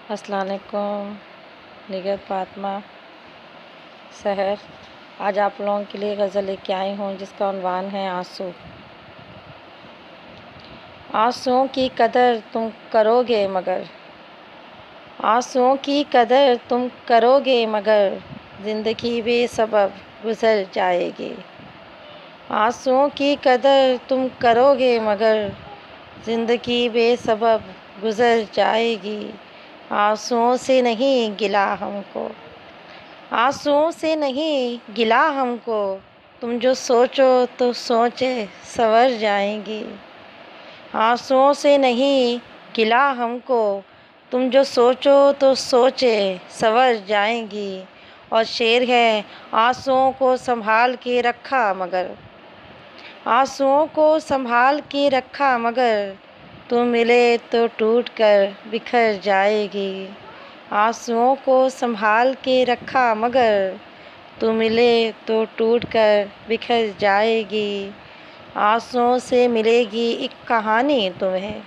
السلام علیکم نگر فاطمہ سحر۔ آج آپ لوگوں کے لیے غزل لے کے آئی ہوں جس کا عنوان ہے آنسو۔ آنسوؤں کی قدر تم کرو گے مگر، آنسوؤں کی قدر تم کرو گے مگر، زندگی بے سبب گزر جائے گی۔ آنسوؤں کی قدر تم کرو گے مگر، زندگی بے سبب گزر جائے گی۔ آنسوؤں سے نہیں گلہ ہم کو، آنسوؤں سے نہیں گلہ ہم کو، تم جو سوچو تو سوچے سنور جائیں گی۔ آنسوؤں سے نہیں گلہ ہم کو، تم جو سوچو تو سوچے سنور جائیں گی۔ اور شعر ہے آنسوؤں کو سنبھال کے رکھا مگر، آنسوؤں کو سنبھال کے رکھا مگر، تو ملے تو ٹوٹ کر بکھر جائے گی۔ آنسوؤں کو سنبھال کے رکھا مگر، تو ملے تو ٹوٹ کر بکھر جائے گی۔ آنسوؤں سے ملے گی ایک کہانی تمہیں،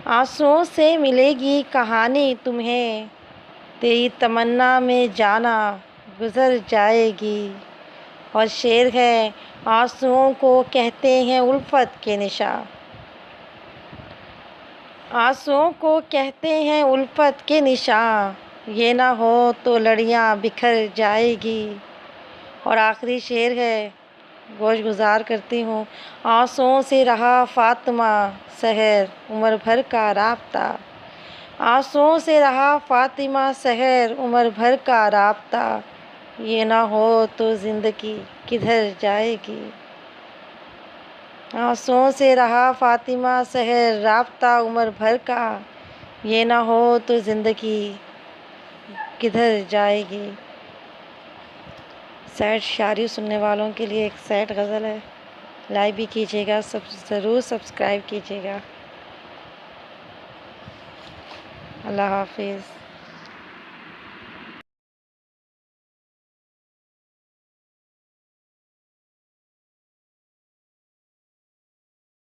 آنسوؤں سے ملے گی کہانی تمہیں، تیری تمنا میں جانا گزر جائے گی۔ اور شعر ہے آنسوؤں کو کہتے ہیں الفت کے نشاں، آنسوؤں کو کہتے ہیں الفت کے نشاں، یہ نہ ہو تو لڑیاں بکھر جائے گی۔ اور آخری شعر ہے، گوش گزار کرتی ہوں۔ آنسوؤں سے رہا فاطمہ سحر عمر بھر کا رابطہ، آنسوؤں سے رہا فاطمہ سحر عمر بھر کا رابطہ، یہ نہ ہو تو زندگی کدھر جائے گی۔ آنسوؤں سے رہا فاطمہ سحر رابطہ عمر بھر کا، یہ نہ ہو تو زندگی کدھر جائے گی۔ سیڈ شاعری سننے والوں کے لیے ایک سیڈ غزل ہے، لائک بھی کیجیے گا، ضرور سبسکرائب کیجیے گا۔ اللہ حافظ۔